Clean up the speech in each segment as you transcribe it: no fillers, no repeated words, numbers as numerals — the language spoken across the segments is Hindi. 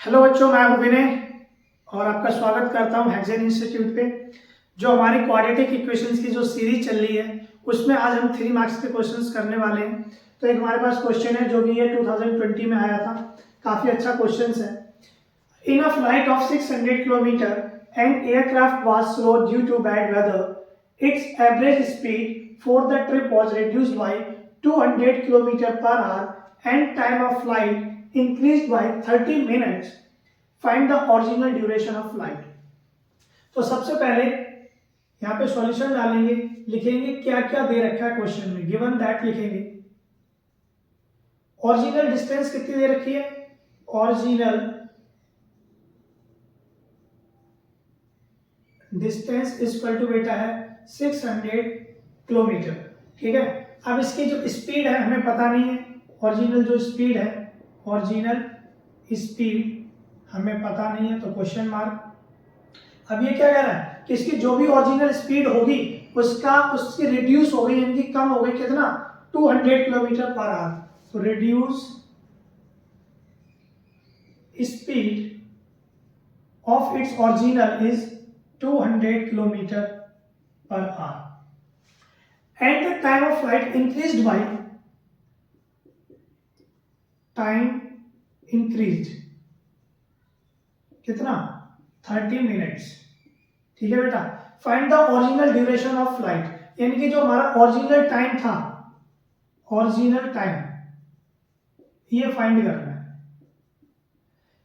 हेलो बच्चों, मैं हूं विनय और आपका स्वागत करता हूं हेक्सेन इंस्टीट्यूट पे। जो हमारी क्वाड्रेटिक इक्वेशंस की जो सीरीज चल रही है उसमें आज हम 3 मार्क्स के क्वेश्चंस करने वाले हैं। तो एक हमारे पास क्वेश्चन है जो कि ये 2020 में आया था, काफ़ी अच्छा क्वेश्चन है। In a flight of 600 kilometre an aircraft was slow due to bad weather. Its average speed for the trip was reduced by 200 kilometre per hour and time of flight increased by 30 minutes. Find the original duration of flight. तो सबसे पहले यहाँ पे सॉल्यूशन डालेंगे, लिखेंगे क्या क्या दे रखा है क्वेश्चन में, गिवन दैट लिखेंगे। ओरिजिनल डिस्टेंस कितनी दे रखी है, original distance is equal to बेटा है 600 किलोमीटर। ठीक है, अब इसकी जो स्पीड है हमें पता नहीं है, ओरिजिनल जो स्पीड है, ओरिजिनल स्पीड हमें पता नहीं है, तो क्वेश्चन मार्क। अब ये क्या कह रहा है कि इसकी जो भी ओरिजिनल स्पीड होगी उसकी रिड्यूस हो गई, यानी कि कम हो गई, कितना, 200 किलोमीटर पर आवर। तो reduce speed of its original is 200 kilometre per hour and the time of flight increased by time increase कितना, 30 मिनट्स। ठीक है बेटा, find the original duration of flight, यानी कि जो हमारा ओरिजिनल टाइम था, ओरिजिनल टाइम ये फाइंड करना है।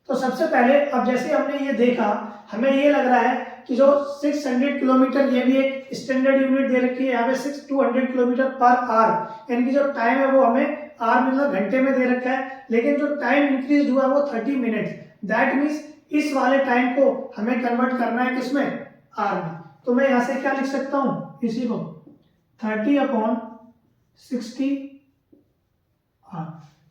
तो सबसे पहले अब जैसे हमने ये देखा, हमें ये लग रहा है कि जो 600 किलोमीटर, ये भी एक स्टैंडर्ड यूनिट दे रखी है यहाँ पे, 200 किलोमीटर पर आवर, यानी कि जो टाइम है वो हमें आर मतलब घंटे में दे रखा है, लेकिन जो टाइम इंक्रीज हुआ है वो 30 मिनट। दैट मीन्स इस वाले टाइम को हमें कन्वर्ट करना है किसमें, आर में। तो मैं यहां से क्या लिख सकता हूं, इसी को 30/60 आर।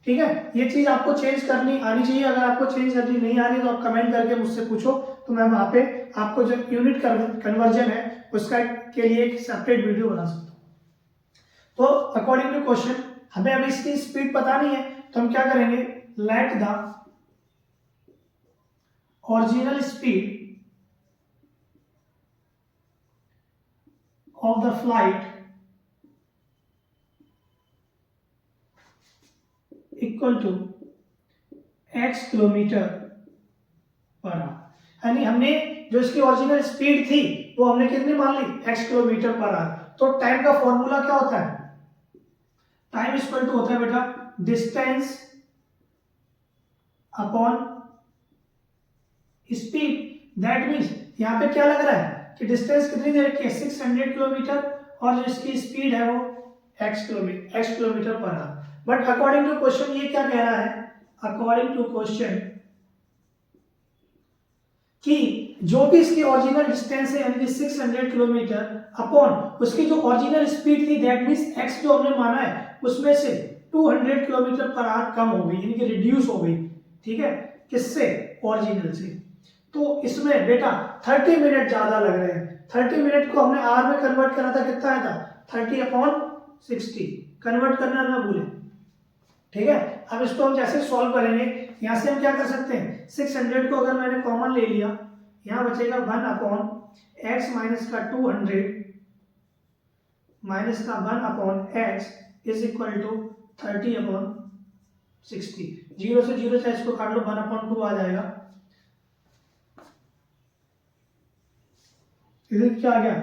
ठीक है, ये चीज आपको चेंज करनी आनी चाहिए। अगर आपको चेंज करनी नहीं आ रही तो आप कमेंट करके मुझसे पूछो, तो मैं वहां पे आपको जो यूनिट कन्वर्जन है उसका के लिए एक सेपरेट वीडियो बना सकता हूं। तो अकॉर्डिंग टू क्वेश्चन हमें अभी इसकी स्पीड पता नहीं है, तो हम क्या करेंगे, let the original speed of the flight equal to x kilometre per hour. यानी हमने जो इसकी ओरिजिनल स्पीड थी वो हमने कितनी मान ली, x किलोमीटर पर आवर। तो टाइम का फॉर्मूला क्या होता है, टाइम इक्वल टू होता है बेटा distance upon speed. That means यहां पे क्या लग रहा है कि डिस्टेंस कितनी दे रखी है, 600 किलोमीटर, और जो इसकी स्पीड है वो x kilometre per hour. But according to question ये क्या कह रहा है, अकॉर्डिंग टू क्वेश्चन कि जो भी इसकी ओरिजिनल डिस्टेंस है यानी कि 600 किलोमीटर अपॉन उसकी जो ओरिजिनल स्पीड थी, दैट मींस x जो हमने माना है उसमें से 200 किलोमीटर पर आवर कम हो गई, यानी कि रिड्यूस हो गई। ठीक है, किससे, ओरिजिनल से। तो इसमें बेटा 30 मिनट ज्यादा लग रहे हैं। 30 मिनट को हमने आर में कन्वर्ट करा था, कितना आया था, 30/60। कन्वर्ट करना ना भूलें। ठीक है, अब इसको हम जैसे सॉल्व करेंगे, यहां से हम क्या कर सकते हैं, 600 को अगर मैंने कॉमन ले लिया, यहां बचेगा 1/x माइनस का 200 माइनस का 1/x इज इक्वल टू 30/60। 0 से 0 से इसको काट लो, 1/2 आ जाएगा। इधर क्या आ गया,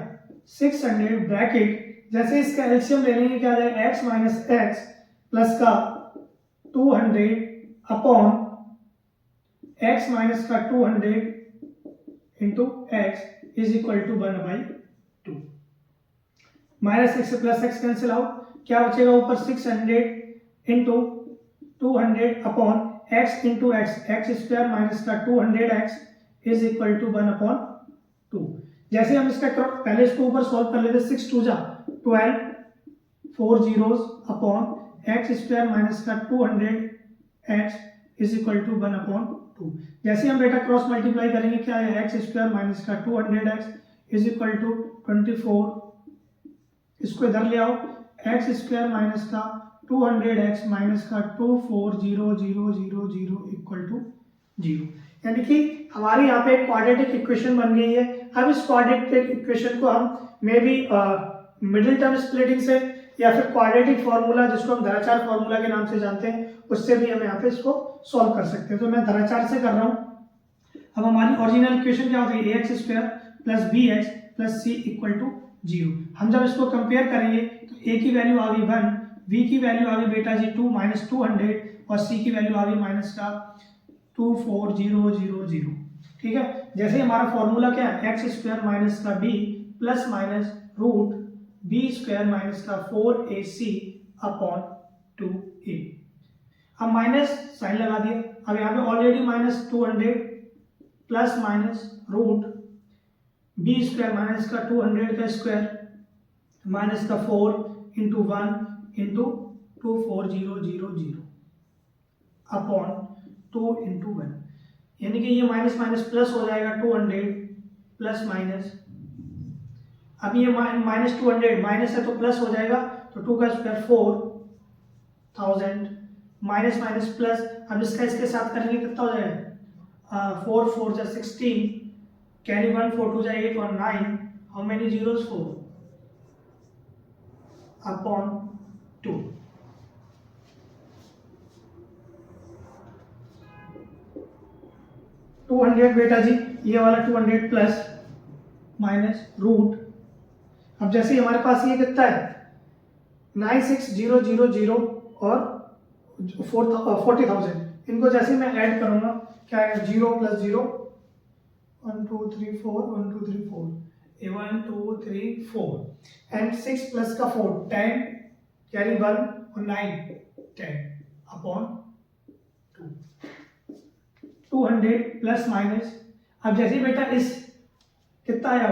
600 ब्रैकेट, जैसे इसका एलसीएम ले लेंगे क्या आ जाएगा, x माइनस एक्स प्लस का 200 अपॉन x माइनस का 200 into X is equal to 1/2। Minus X से प्लस एक्स कैंसिल आउट, क्या बचेगा ऊपर, 600 into 200 upon x into X square minus का 200x इज इक्वल टू 1/2। जैसे हम इसका पहले इसको ऊपर सॉल्व कर लेते, 6 2 जा 12, 4 zeros upon x square minus का 200x इज इक्वल टू 1/2। जैसे हम बेटा क्रॉस मल्टीप्लाई करेंगे, क्या है, एक्स स्क्वायर माइनस का 200x इज इक्वल टू 24। इसको इधर ले आओ, एक्स स्क्वायर माइनस का 200x माइनस का 2400000 इक्वल टू जीरो। यानी कि हमारी यहाँ पे एक क्वाड्रेटिक इक्वेशन बन गई है। अब इस क्वाड्रेटिक इक्वेशन को हम may be middle term splitting से या फिर क्वाड्रेटिक फॉर्मूला जिसको हम धराचार फॉर्मूला के नाम से जानते हैं उससे भी हम यहाँ पे इसको सॉल्व कर सकते हैं। तो मैं धराचार से कर रहा हूँ। अब हमारी ओरिजिनल इक्वेशन क्या होती है, ax square plus bx plus c equal to 0। हम जब इसको कंपेयर करेंगे तो a की वैल्यू आ गई 1, b की वैल्यू आ गई बेटा जी 2 माइनस 200 और c की वैल्यू आ गई माइनस का 24000। ठीक है, जैसे हमारा फॉर्मूला क्या है, एक्स स्क्वायर माइनस का b plus minus root B square minus का 4ac अपॉन 2a। अब माइनस साइन लगा दिया। अब यहाँ पे already minus 200 plus minus root B square minus का 200 का स्क्वायर माइनस का 4 इंटू 1 इंटू 24000 अपॉन 2 इंटू 1। यानी कि ये माइनस माइनस प्लस हो जाएगा 200 प्लस माइनस। अब ये माइनस 200 माइनस है तो प्लस हो जाएगा, तो 2 का स्क्वायर 4000 माइनस माइनस प्लस। अब इसका इसके साथ करेंगे कितना हो जाएगा, 4 4 जा 16 कैरी 1 4 2 जा 8 और 9 how many zeros 4 upon 2। To 200 बेटा जी, ये वाला 200 प्लस माइनस रूट। अब जैसे ही हमारे पास ये कितना है 96000 और 40,000, इनको जैसे मैं ऐड करूंगा क्या है, 0 प्लस 0 1 2 3 4 1 2 3 4 1 2 3 4 एंड 6 प्लस का 4 10 कैरी 1 और 9 10 अपॉन 2 200 प्लस माइनस। अब जैसे बेटा इस कितना आया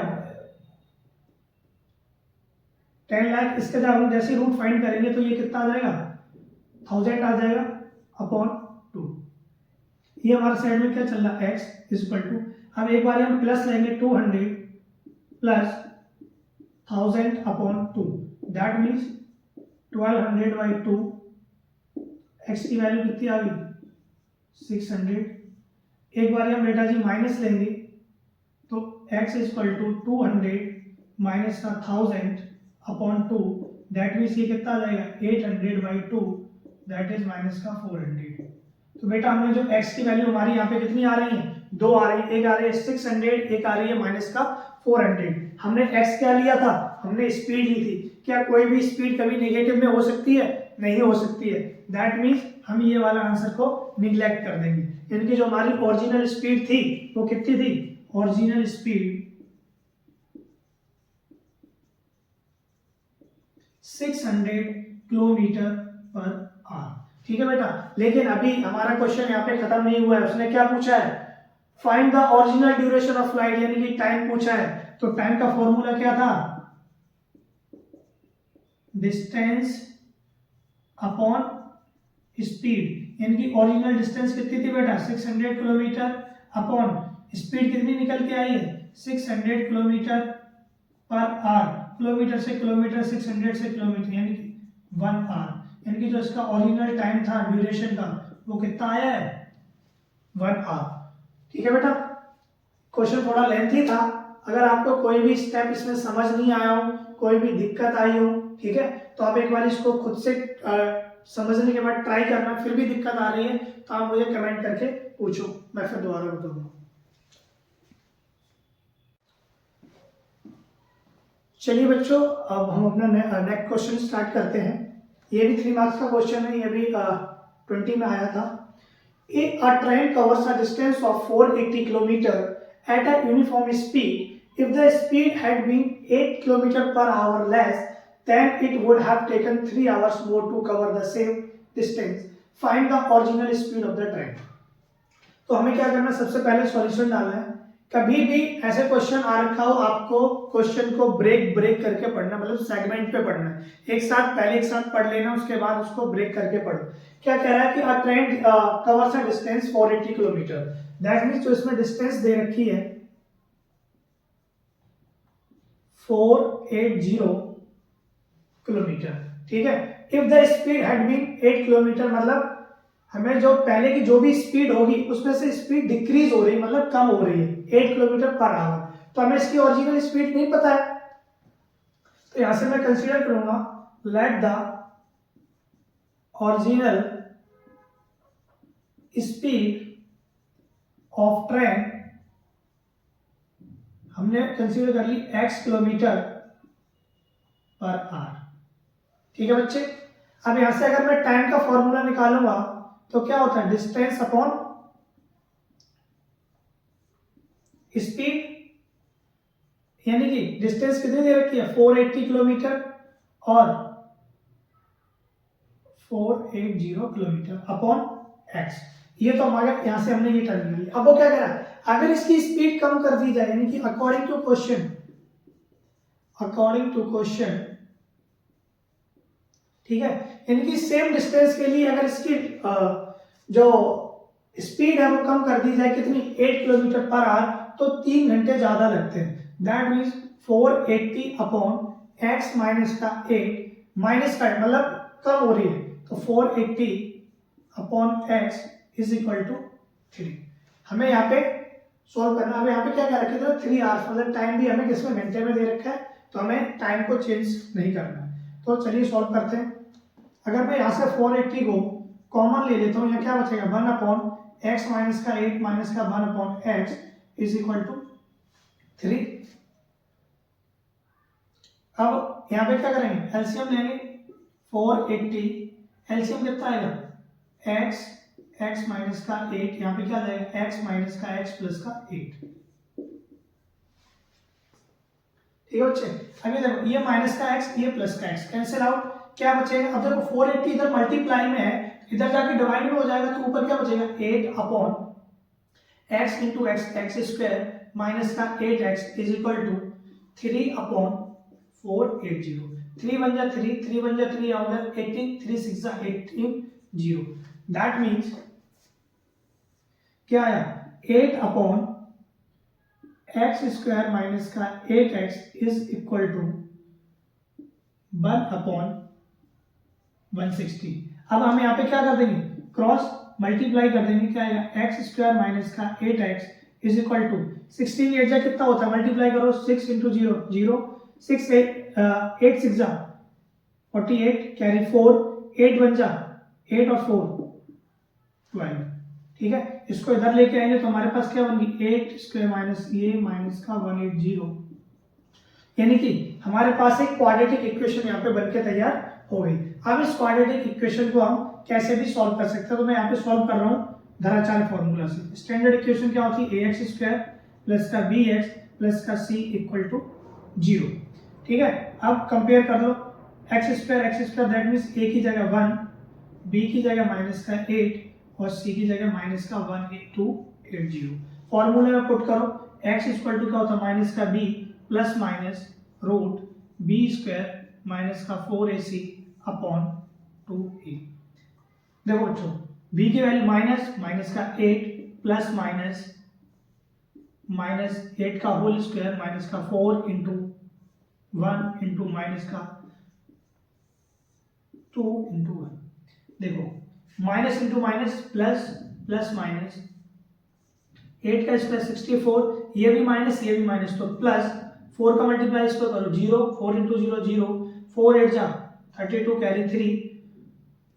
10 लाख, इसका जब हम जैसे रूट फाइंड करेंगे तो ये कितना आ जाएगा 1000 आ जाएगा अपॉन 2। ये हमारे साइड में क्या चल रहा है x इक्वल टू, अब एक बार हम प्लस लेंगे 200 plus 1000 upon 2 that means 1200 by 2। x की वैल्यू कितनी आ गई 600। एक बार हम बेटा जी माइनस लेंगे तो x इक्वल टू 200 माइनस का 1000 अपॉन 2 दैट मीन्स ये कितना आ जाएगा 800 बाई 2 दैट इज माइनस का 400। तो बेटा हमने जो x की वैल्यू हमारी यहाँ पे कितनी आ रही है, दो आ रही है, एक आ रही है 600, एक आ रही है माइनस का 400। हमने x क्या लिया था, हमने स्पीड ली थी। क्या कोई भी स्पीड कभी नेगेटिव में हो सकती है, नहीं हो सकती है। दैट मीन्स हम ये वाला आंसर को निगलेक्ट कर देंगे। यानी कि जो हमारी ओरिजिनल स्पीड थी वो कितनी थी, original speed 600 kilometre per hour. ठीक है बेटा, लेकिन अभी हमारा क्वेश्चन यहाँ पे खत्म नहीं हुआ है। उसने क्या पूछा है, find the original duration of light, यानी कि टाइम पूछा है। तो टाइम का फॉर्मूला क्या था, डिस्टेंस अपॉन स्पीड। यानी कि ओरिजिनल डिस्टेंस कितनी थी बेटा 600 किलोमीटर अपॉन स्पीड कितनी निकल के आई है 600 किलोमीटर पर आवर। किलोमीटर से किलोमीटर 600 से किलोमीटर यानी कि 1 आवर। यानी कि जो इसका ओरिजिनल टाइम था ड्यूरेशन का वो कितना आया है 1 आवर। ठीक है बेटा, क्वेश्चन थोड़ा लेंथी था। अगर आपको कोई भी स्टेप इसमें समझ नहीं आया हो, कोई भी दिक्कत आई हो, ठीक है, तो आप एक बार इसको खुद से समझने के बाद ट्राई करना। फिर भी दिक्कत आ रही है तो आप मुझे कमेंट करके पूछो, मैं फिर दोबारा बताऊंगा। चलिए बच्चों, अब हम अपना नेक्स्ट क्वेश्चन स्टार्ट करते हैं। ये भी 3 मार्क्स का क्वेश्चन है, ये भी 20 में आया था। A train covers a distance of 480 km at a uniform speed. If the speed had been 8 km per hour less, then it would have taken 3 hours more to cover the same distance. Find the original speed of the train. तो हमें क्या करना है, सबसे पहले सॉल्यूशन डालना है। कभी भी ऐसे क्वेश्चन आ रखा हो, आपको क्वेश्चन को ब्रेक करके पढ़ना, मतलब सेगमेंट पे पढ़ना है। एक साथ पहले एक साथ पढ़ लेना, उसके बाद उसको ब्रेक करके पढ़ो। क्या कह रहा है कि अ train covers a distance 480 kilometre. That means जो इसमें डिस्टेंस दे रखी है 480 किलोमीटर। ठीक है, if the speed had been 8 kilometre, मतलब हमें जो पहले की जो भी स्पीड होगी उसमें से स्पीड डिक्रीज हो रही है, मतलब कम हो रही है 8 किलोमीटर पर आवर। तो हमें इसकी ओरिजिनल स्पीड नहीं पता है, तो यहां से मैं कंसीडर करूंगा late the original speed of train, हमने कंसीडर कर ली x किलोमीटर पर आवर। ठीक है बच्चे, अब यहां से अगर मैं टाइम का फॉर्मूला निकालूंगा तो क्या होता है, डिस्टेंस अपॉन स्पीड, यानी कि डिस्टेंस कितनी दे रखी है 480 किलोमीटर और 480 किलोमीटर अपॉन x। ये तो हमारे यहां से हमने ये टर्म ले लिया। अब वो क्या कह रहा है, अगर इसकी स्पीड कम कर दी जाए, यानी कि अकॉर्डिंग टू क्वेश्चन, ठीक है, यानी कि सेम डिस्टेंस के लिए अगर इसकी जो स्पीड है वो कम कर दी जाए, कितनी 8 किलोमीटर पर आवर, तो 3 घंटे ज्यादा लगते हैं। That means 480 upon x minus का 8 माइनस का मतलब कम हो रही है, तो 480 upon X is equal to 3। हमें यहाँ पे सॉल्व करना, हमें यहाँ पे क्या रखे थे 3 आवर्स, मतलब टाइम भी हमें किसमें घंटे में दे रखा है, तो हमें टाइम को चेंज नहीं करना है। तो चलिए सॉल्व करते हैं। अगर मैं यहाँ से 480 को कॉमन ले लेता हूँ, यहाँ क्या बचेगा 1 अपॉन एक्स माइनस का 8 माइनस का 1 upon X is equal to 3। अब यहाँ पे क्या करेंगे, एलसीएम लेंगे 480, एलसीएम कितना आएगा एक्स माइनस का 8, यहाँ पे क्या आ जाएगा एक्स माइनस का एक्स प्लस का 8। ठीक है बच्चे, अभी देखो ये माइनस का एक्स ये प्लस का एक्स कैंसिल आउट, क्या बचेगा, अब देखो 480 इधर मल्टीप्लाई में है, इधर जाके डिवाइड में हो जाएगा, तो ऊपर क्या बचेगा 8 upon x into x x square minus का 8x is equal to 3 upon 480। 3 बन जा 3, 3 बन जा 3 आओगे 18, 3 6 जा 18 0। दैट मीन्स क्या आया 8 अपॉन एक्स स्क्वायर माइनस का 8x is equal to 1 upon 160। अब हम यहाँ पे क्या कर देंगे, क्रॉस मल्टीप्लाई कर देंगे, क्या आएगा एक्स स्क्वायर माइनस का 8x इज इक्वल टू 16 8 जा कितना होता है, मल्टीप्लाई करो 6 इंटू 0 0, 6 8 6 जा 48 कैरी 4, 8 बन जा 8 और 4 12। ठीक है, इसको इधर लेके आएंगे तो हमारे पास क्या बनेगी 8 स्क्वायर माइनस ये माइनस का 180, यानी कि हमारे पास एक क्वाड्रेटिक इक्वेशन यहाँ पे बनके तैयार हो गई। अब इस क्वाड्रेटिक इक्वेशन को हम कैसे भी सॉल्व कर सकते हैं, तो मैं यहाँ पे सॉल्व कर रहा हूँ धराचाल फॉर्मूला से। स्टैंडर्ड इक्वेशन क्या होती है ax स्क्वायर प्लस का bx प्लस का c इक्वल टू 0। ठीक है, अब कंपेयर कर लो x square that means a की जगह 1, b की जगह माइनस का 8 और c की जगह माइनस का 18280। फॉर्मूले में पुट करो x इक्वल टू क्या होता है माइनस का b plus minus root b square minus का 4ac अपॉन 2a। देखो बच्चों b की वैल्यू माइनस का 8 प्लस माइनस 8 का होल स्क्वायर माइनस का 4 इंटू 1 इंटू माइनस का 2 इंटू 1। देखो minus into minus plus plus minus 8 का स्क्वायर 64, ये भी माइनस तो प्लस 4 का मल्टीप्लाई इसको करो 0, 4 इंटू 0 0, 4 8 जा 32 कैरी 3,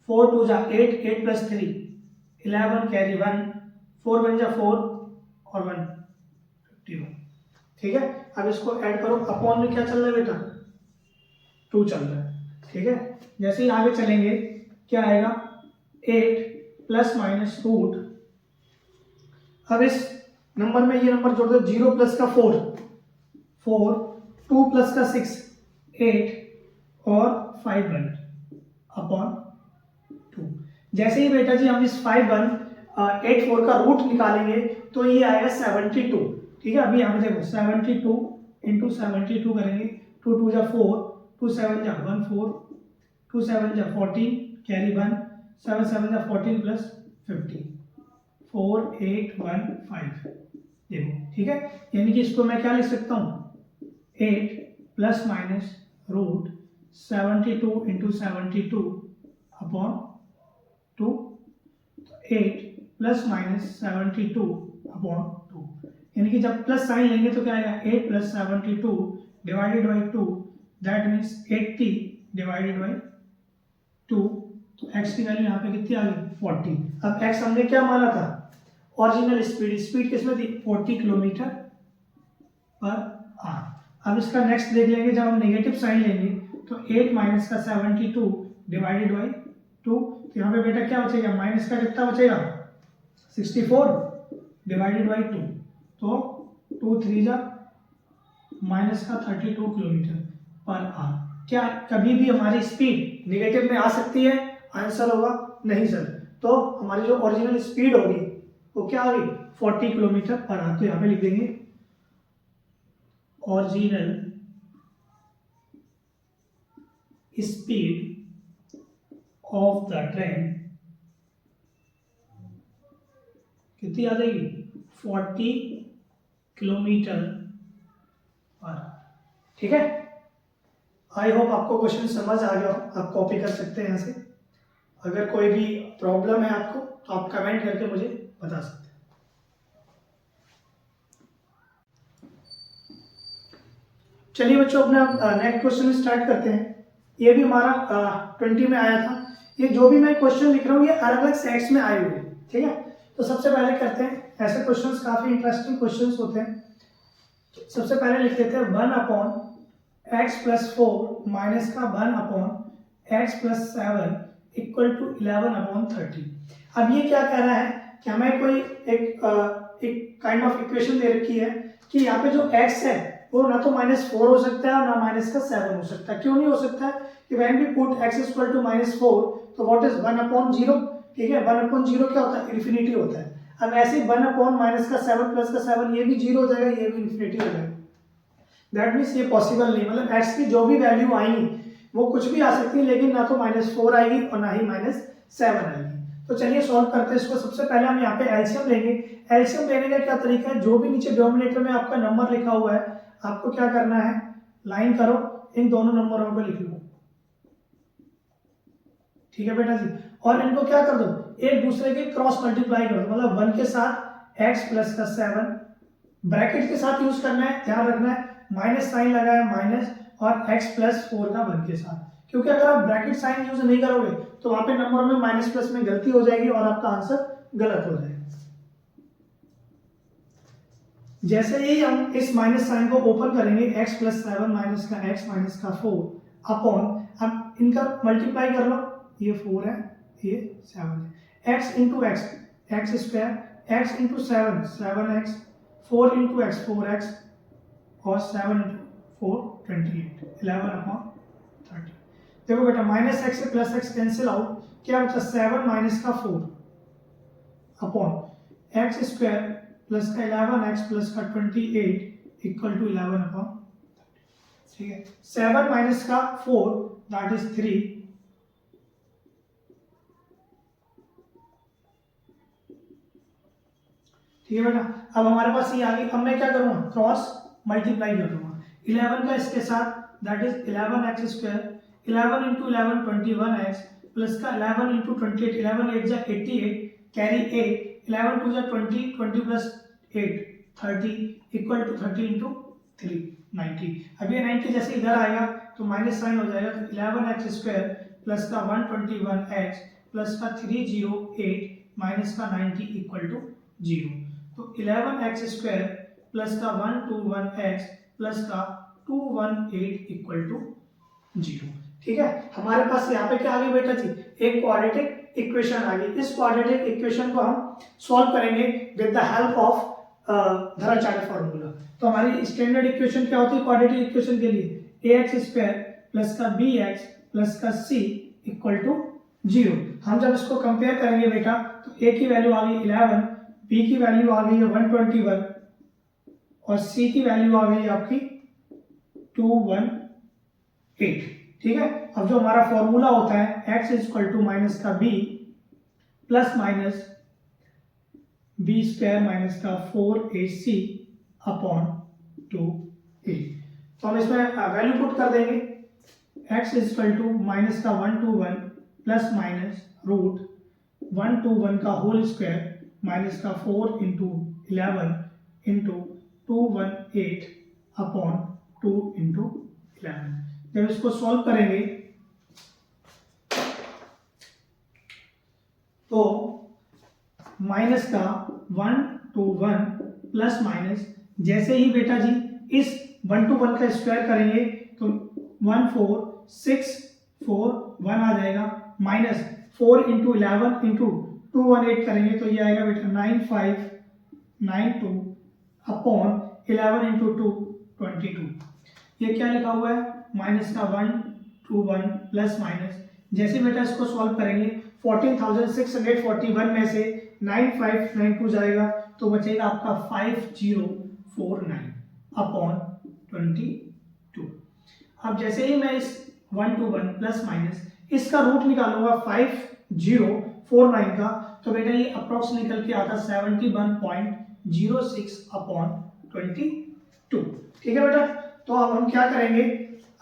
4 2 जा 8, 8 प्लस 3 11 कैरी 1, 4 बन जा 4 और 1 51। ठीक है, अब इसको ऐड करो, अपॉन में क्या चल रहा है बेटा 2 चल रहा है। ठीक है, जैसे ही आगे चलेंगे क्या आएगा 8 प्लस माइनस रूट, अब इस नंबर में ये नंबर जोड़ दो 0 प्लस का 4 2 प्लस का 6 8 और 5 1 अपॉन 2। जैसे ही बेटा जी हम इस 5 1 8 4 का रूट निकालेंगे तो ये आएगा 72। ठीक है, अभी यहाँ पे देखो 72 इंटू 72 करेंगे, 2 2 जा 4, 2 7 जा 1 4, 2 7 जा 14 कैरी 1, 7 7 जा 14 प्लस 50 4 8 1 5। देखो ठीक है, यानी कि इसको मैं क्या लिख सकता हूँ 8 plus minus root 72 into 72 upon 2। 8 plus minus 72/2, यानी कि जब प्लस साइन लेंगे तो क्या आएगा 8 plus 72 divided by 2, that means 80 divided by 2। तो x की वैल्यू यहाँ पे कितनी आ गई 40। अब x हमने क्या माना था ओरिजिनल स्पीड, स्पीड किसमें थी 40 किलोमीटर पर आवर। अब इसका नेक्स्ट देख लेंगे, जब हम नेगेटिव साइन लेंगे तो 8 माइनस का 72 डिवाइडेड बाई 2, तो यहाँ पे बेटा क्या बचेगा माइनस का कितना बचेगा 64 डिवाइडेड बाई 2, तो 2 3 जा माइनस का 32 किलोमीटर पर आवर। क्या कभी भी हमारी स्पीड नेगेटिव में आ सकती है? आंसर होगा नहीं सर। तो हमारी जो ओरिजिनल स्पीड होगी वो क्या होगी 40 किलोमीटर पर आवर। तो यहाँ पे लिख देंगे original speed of the train कितनी आ जाएगी 40 किलोमीटर पर आवर। ठीक है, आई होप आपको क्वेश्चन समझ आ गया हो, आप कॉपी कर सकते हैं यहाँ से। अगर कोई भी प्रॉब्लम है आपको तो आप कमेंट करके मुझे बता सकते हैं। चलिए बच्चों, अपना नेक्स्ट क्वेश्चन स्टार्ट करते हैं। ये भी हमारा 20 में आया था। ये जो भी मैं क्वेश्चन लिख रहा हूँ ये अलग अलग सेट्स में आए हुए हैं, ठीक है। तो सबसे पहले करते हैं, ऐसे क्वेश्चंस काफी इंटरेस्टिंग क्वेश्चंस होते हैं। सबसे पहले लिख लेते हैं 1/x + 4 माइनस का 1/x + 7 इक्वल टू 11/30। अब ये क्या कह रहा है कि हमें कोई एक काइंड ऑफ इक्वेशन दे रखी है कि यहाँ पे जो x है वो ना तो -4 हो सकता है और ना -7 हो सकता है। क्यों नहीं हो सकता है कि व्हेन वी पुट x = -4 तो व्हाट इज 1/0, ठीक है। 1/0 क्या होता है इन्फिनिटी होता है। अब ऐसे 1/-7 + का 7 ये भी 0 हो जाएगा, ये भी इन्फिनिटी हो जाएगा। दैट मीन्स ये पॉसिबल नहीं, मतलब x की जो भी वैल्यू आएगी वो कुछ भी आ सकती है, लेकिन ना तो -4 आएगी और ना ही -7 आएगी। तो चलिए सॉल्व करते हैं इसको। सबसे पहले हम यहाँ पे एलसीएम लेंगे। एलसीएम लेने का क्या तरीका है, जो भी नीचे डिनोमिनेटर में आपका नंबर लिखा हुआ है आपको क्या करना है लाइन करो, इन दोनों नंबरों को लिख लो, ठीक है बेटा जी। और इनको क्या कर दो एक दूसरे के क्रॉस मल्टीप्लाई कर दो, मतलब 1 के साथ x + का 7 ब्रैकेट के साथ यूज करना है, ध्यान रखना है माइनस साइन लगाया माइनस और x + 4 का 1 के साथ, क्योंकि अगर आप ब्रैकेट साइन यूज नहीं करोगे तो वहां पे नंबर में माइनस प्लस में गलती हो जाएगी और आपका आंसर गलत हो जाएगा। जैसे ही हम इस माइनस साइन को ओपन करेंगे x + 7 माइनस का x माइनस का 4 अपॉन, अब इनका मल्टीप्लाई कर लो, ये 4 है ये 7 है, x × x x², x × 7 7x, 4 × x 4x और 7 × 4 28 11/30। देखो बेटा -x से +x कैंसिल आउट, क्या बचा 7 माइनस का 4 अपॉन x² प्लस का 11x प्लस का 28 इक्वल टू 11/30, ठीक है। 7 माइनस का 4 दैट इज 3, ठीक है बेटा। अब हमारे पास ये आ गई। अब मैं क्या करूंगा क्रॉस मल्टीप्लाई कर दूंगा 11 का इसके साथ, that is 11x², 11 × 11 21x plus का 11 × 28, 11 8 जा 88 कैरी 8, 11 2 जा 20, 20 + 8 30 इक्वल टू 30 × 3 90। अब ये 90 जैसे इधर आएगा तो माइनस साइन हो जाएगा, तो 11x² प्लस का 121x प्लस का 308 माइनस का 90 इक्वल टू 0। तो 11x² प्लस का 121x प्लस का 218 इक्वल टू 0, ठीक है। हमारे पास यहाँ पे क्या आ गई बेटा जी, एक क्वाड्रेटिक इक्वेशन आ गई। इस क्वाड्रेटिक इक्वेशन को हम सॉल्व करेंगे with the help of Dharacharya formula. तो हमारी स्टैंडर्ड इक्वेशन क्या होती है क्वाड्रेटिक इक्वेशन के लिए, ax² प्लस का bx प्लस का c इक्वल टू 0। हम जब इसको कंपेयर करेंगे बेटा तो a की वैल्यू आ गई 11, b की वैल्यू आ गई है 121 और c की वैल्यू आ गई आपकी 218, ठीक है। अब जो हमारा फॉर्मूला होता है x = माइनस का b plus minus b² minus का 4ac अपॉन 2a। तो हम इसमें वैल्यू पुट कर देंगे, x = माइनस का 121 प्लस माइनस रूट 1 to 1 का होल स्क्वायर माइनस का 4 इंटू 11 इंटू 218 अपॉन 2 इंटू 11। जब इसको सॉल्व करेंगे तो माइनस का 1 to 1 प्लस माइनस, जैसे ही बेटा जी इस 1 to 1 का स्क्वायर करेंगे तो 1 4 6 4 1 आ जाएगा, माइनस 4 इंटू 11 इंटू 218 करेंगे तो ये आएगा बेटा 9592 अपॉन 11 इंटू 2 22। ये क्या लिखा हुआ है, माइनस का 1 to 1 प्लस माइनस, जैसे बेटा इसको सॉल्व करेंगे 14,641 में से 9592 जाएगा तो बचेगा आपका 5049 अपॉन 22। अब जैसे ही मैं इस 1 to 1 प्लस माइनस इसका रूट निकालूंगा 5049 का तो बेटा ये अप्रोक्स निकल के आता 71.06 अपॉन 22। ठीक है बेटा, तो अब हम क्या करेंगे,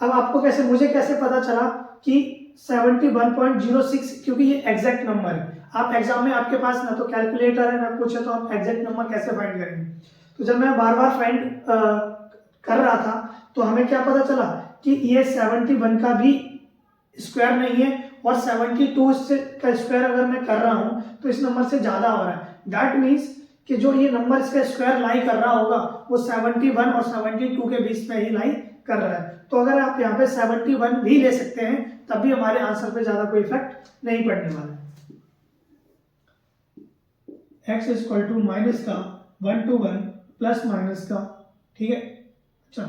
अब आपको कैसे, मुझे कैसे पता चला कि 71.06, क्योंकि ये एग्जैक्ट नंबर है। आप एग्जाम में आपके पास ना तो कैलकुलेटर है ना कुछ है, तो आप एग्जैक्ट नंबर कैसे फाइंड करेंगे। तो जब मैं बार बार फाइंड कर रहा था तो हमें क्या पता चला कि ये 71 का भी स्क्वायर नहीं है और 72 का स्क्वायर अगर मैं कर रहा हूं तो इस नंबर से ज्यादा हो रहा है। दैट मीन्स कि जो ये नंबर इसका स्क्वायर लाई कर रहा होगा वो 71 और 72 के बीच में ही लाई कर रहा है। तो अगर आप यहाँ पे 71 भी ले सकते हैं तब भी हमारे आंसर पे ज्यादा कोई इफेक्ट नहीं पड़ने वाला है। x इक्वल टू माइनस का 1 to 1 प्लस माइनस का, ठीक है, अच्छा,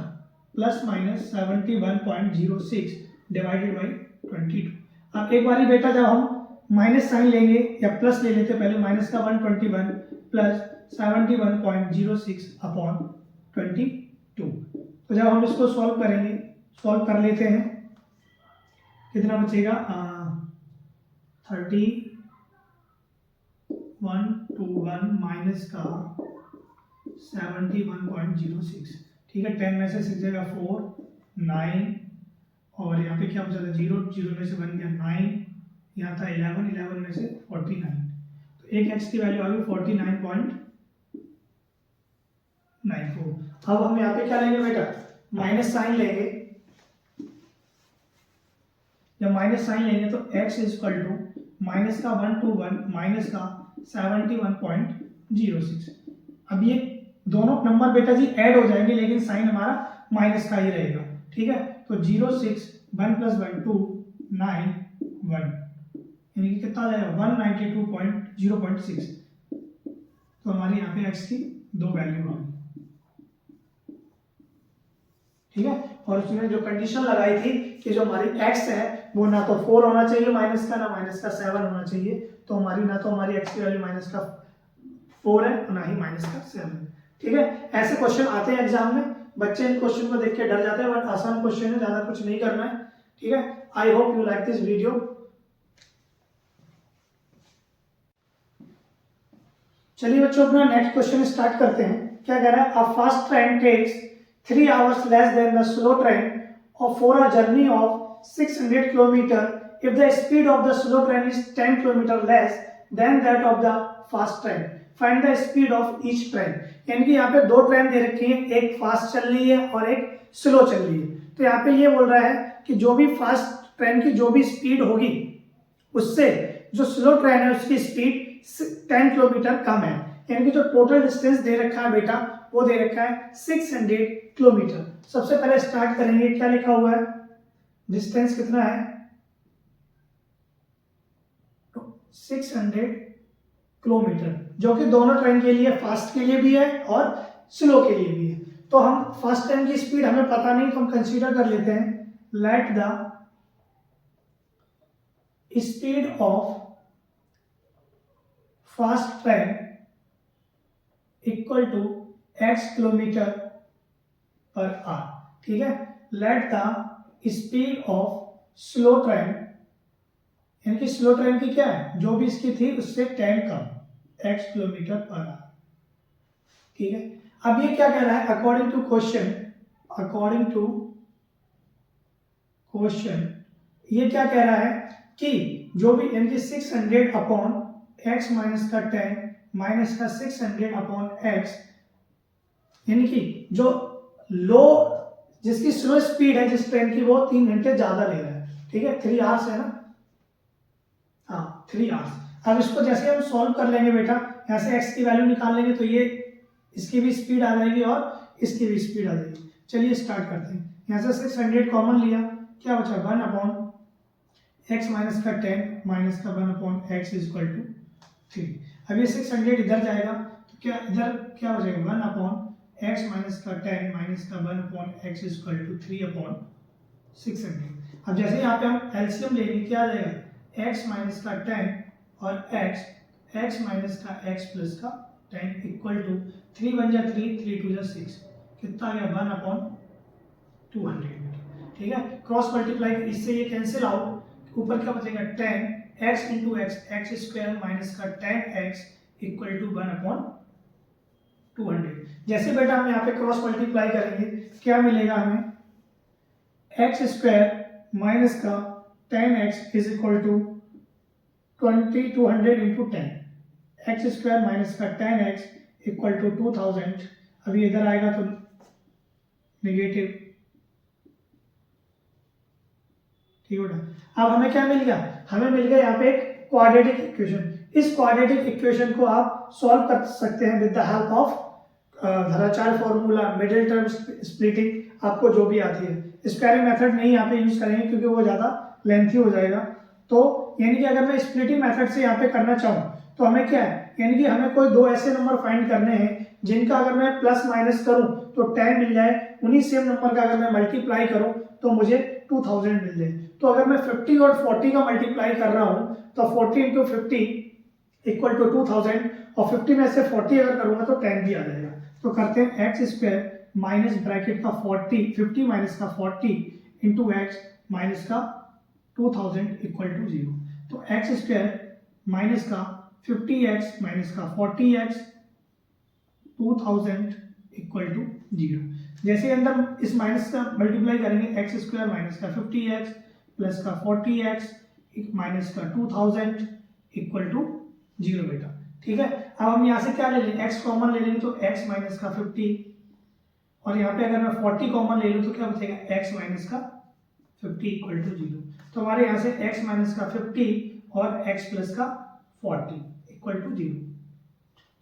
प्लस माइनस 71.06 डिवाइडेड बाई 22। अब एक बारी बेटा जब हम माइनस साइन लेंगे या प्लस ले लेते, पहले माइनस का 121 प्लस 71.06 अपॉन 22। तो जब हम इसको सॉल्व करेंगे, सॉल्व कर लेते हैं, कितना बचेगा 3121 माइनस का 71.06, ठीक है, 10 में से 6 जाएगा 4 9 और यहाँ पे क्या बचा था 0 0 में से 1 गया 9, यहाँ था 11 11 में से 49, तो एक x की वैल्यू आ गई 49.94। अब हम यहाँ पे क्या लेंगे बेटा, माइनस साइन लेंगे। जब माइनस साइन लेंगे तो x इक्वल टू माइनस का 1 to 1 माइनस का 71.06। अब ये दोनों नंबर बेटा जी ऐड हो जाएंगे लेकिन साइन हमारा माइनस का ही रहेगा, ठीक है। तो 06 1 प्लस 1 2 9 1 यानी कि कितना आ जाएगा 192.06। तो हमारी यहाँ पे x की दो वैल्यू आ गई, ठीक है। और उसने जो कंडीशन लगाई थी कि जो हमारी x है वो ना तो 4 होना चाहिए माइनस का, ना माइनस का 7 होना चाहिए, तो हमारी ना तो हमारी x की वैल्यू माइनस का 4 है और ना ही माइनस का 7 है, ठीक है। ऐसे क्वेश्चन आते हैं एग्जाम में, बच्चे इन क्वेश्चन को देख के डर जाते हैं, बट आसान क्वेश्चन है, ज्यादा कुछ नहीं करना है, ठीक है। I hope you like this video. चलिए बच्चों अपना नेक्स्ट क्वेश्चन स्टार्ट करते हैं। क्या कह रहा है, a fast train takes 3 hours less than the slow train for a journey of 600 km if the speed of the slow train is 10 km less than that of the fast train. Find the speed of each train. यानी कि यहाँ पे दो ट्रेन दे रखी है, एक फास्ट चल रही है और एक स्लो चल रही है। तो यहाँ पे ये बोल रहा है कि जो भी फास्ट ट्रेन की जो भी स्पीड होगी उससे जो स्लो ट्रेन है उसकी स्पीड 10 किलोमीटर कम है। यानी कि जो टोटल डिस्टेंस दे रखा है बेटा वो दे रखा है 600 किलोमीटर। सबसे पहले स्टार्ट करेंगे, क्या लिखा हुआ है, डिस्टेंस कितना है 600 किलोमीटर, जो कि दोनों ट्रेन के लिए, फास्ट के लिए भी है और स्लो के लिए भी है। तो हम फास्ट ट्रेन की स्पीड हमें पता नहीं तो हम कंसीडर कर लेते हैं, let the speed of fast train equal to x kilometre per hour, ठीक है। Let the speed of slow train, यानी कि स्लो ट्रेन की क्या है, जो भी इसकी थी उससे 10 कम, x किलोमीटर पर आवर, ठीक है। अब ये क्या कह रहा है, अकॉर्डिंग टू क्वेश्चन ये क्या कह रहा है कि जो भी, यानी कि 600 अपॉन x माइनस का 10 माइनस का 600 अपॉन x, यानी कि जो लो जिसकी स्लो स्पीड है जिस ट्रेन की वो 3 घंटे ज्यादा ले रहा है, ठीक है, 3 आवर्स है ना, हाँ 3 आवर्स। अब इसको जैसे हम सॉल्व कर लेंगे बेटा, यहाँ से x की वैल्यू निकाल लेंगे तो ये इसकी भी स्पीड आ जाएगी और इसकी भी स्पीड आ जाएगी। चलिए स्टार्ट करते हैं। यहाँ से 600 कॉमन लिया, क्या बचा 1 अपॉन x माइनस का 10 माइनस का 1 upon x is equal to 3। अब ये 600 इधर जाएगा तो क्या इधर क्या हो जाएगा 1 अपॉन x माइनस का 10 माइनस का 1 upon x is equal to 3 upon 600। अब जैसे यहाँ पे हम एलसीएम लेंगे क्या आ जाएगा x माइनस का 10 और x माइनस का x प्लस का 10 इक्वल टू 3 1 जा 3 3 2 जा 6, कितना आ गया 1 अपॉन 200। ठीक है, क्रॉस मल्टीप्लाई इससे ये कैंसिल आउट, ऊपर क्या बचेगा 10x into x square minus का 10x इक्वल टू 1 अपॉन 200। जैसे बेटा हम यहाँ पे क्रॉस मल्टीप्लाई करेंगे क्या मिलेगा हमें, x स्क्वायर माइनस का 10x is equal to 200 into 10, x square minus का 10x इक्वल टू 2000। अभी इधर आएगा तो नेगेटिव, ठीक है। अब हमें क्या मिल गया, हमें मिल गया यहाँ पे एक क्वाड्रेटिक इक्वेशन। इस क्वाड्रेटिक इक्वेशन को आप सॉल्व कर सकते हैं विद द हेल्प ऑफ धराचार फॉर्मूला, मिडिल टर्म स्प्लिटिंग, आपको जो भी आती है। स्क्वायरिंग मेथड नहीं यहाँ पे यूज करेंगे क्योंकि वो ज़्यादा लेंथी हो जाएगा। तो यानी कि अगर मैं स्प्लिटिंग मेथड से यहाँ पे करना चाहूँ तो हमें क्या है, यानी कि हमें कोई दो ऐसे नंबर फाइंड करने हैं जिनका अगर मैं प्लस माइनस करूँ तो 10 मिल जाए, उन्हीं सेम नंबर का अगर मैं मल्टीप्लाई करूँ तो मुझे 2000 मिल जाए। तो अगर मैं 50 और 40 का मल्टीप्लाई कर रहा हूँ तो 40 इंटू 50 इक्वल टू 2000, और 50 में से 40 अगर करूँगा तो 10 भी आ जाएगा। तो करते हैं x स्क्वायर माइनस ब्रैकेट का 50 माइनस का 40 इंटू एक्स माइनस का 2000 इक्वल टू 0। तो x स्क्वायर माइनस का 50x माइनस का 40x 2000 इक्वल टू 0। जैसे अंदर इस माइनस का मल्टीप्लाई करेंगे, एक्स स्क्वायर माइनस का 50x प्लस का 40x माइनस का 2000 इक्वल टू 0 बेटा। ठीक है, अब हम यहाँ से क्या ले लेंगे, x कॉमन ले लेंगे तो x माइनस का 50, और यहाँ पे अगर मैं 40 कॉमन ले लूँ तो क्या बचेगा x माइनस का 50 इक्वल टू 0। तो हमारे यहाँ से x माइनस का 50 और x प्लस का 40 इक्वल टू 0।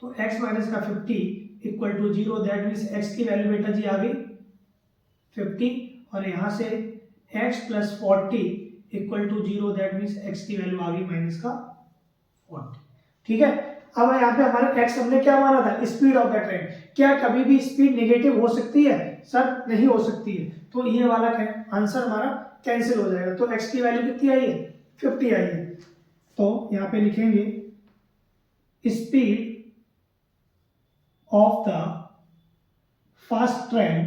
तो x माइनस का 50 equal to 0, that means x की वैल्यू बेटा जी आ गई 50, और यहाँ से x plus 40 equal to 0, that means x की वैल्यू आ गई माइनस का 40। ठीक है, अब यहाँ पे हमारे x हमने क्या माना था, स्पीड ऑफ द ट्रेन। क्या कभी भी स्पीड नेगेटिव हो सकती है सर? नहीं हो सकती है। तो ये वाला आंसर हमारा कैंसिल हो जाएगा। तो x की वैल्यू कितनी आई है, 50 आई है। तो यहाँ पे लिखेंगे speed of the fast train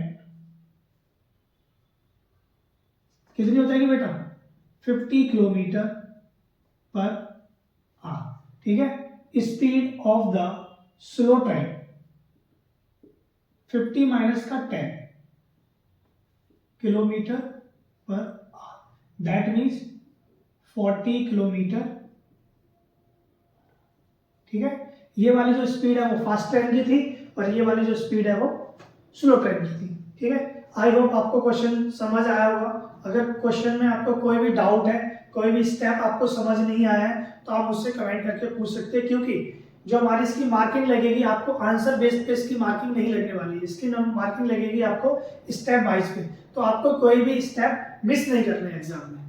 कितनी हो जाएगी बेटा, 50 किलोमीटर पर आवर। ठीक है, speed of the slow train 50 minus का 10 kilometre per our, that means 40 kilometre. ठीक है, ये वाली जो स्पीड है वो फास्ट ट्रेन की थी और ये वाली जो स्पीड है वो स्लो ट्रेन की थी। ठीक है, आई होप आपको क्वेश्चन समझ आया होगा। अगर क्वेश्चन में आपको कोई भी डाउट है, कोई भी स्टेप आपको समझ नहीं आया है तो आप मुझसे कमेंट करके पूछ सकते हैं, क्योंकि जो हमारी इसकी मार्किंग लगेगी आपको आंसर बेस्ड पे इसकी मार्किंग नहीं लगने वाली है। इसकी मार्किंग लगेगी आपको स्टेप वाइज पे, तो आपको कोई भी स्टेप मिस नहीं करना है एग्जाम में।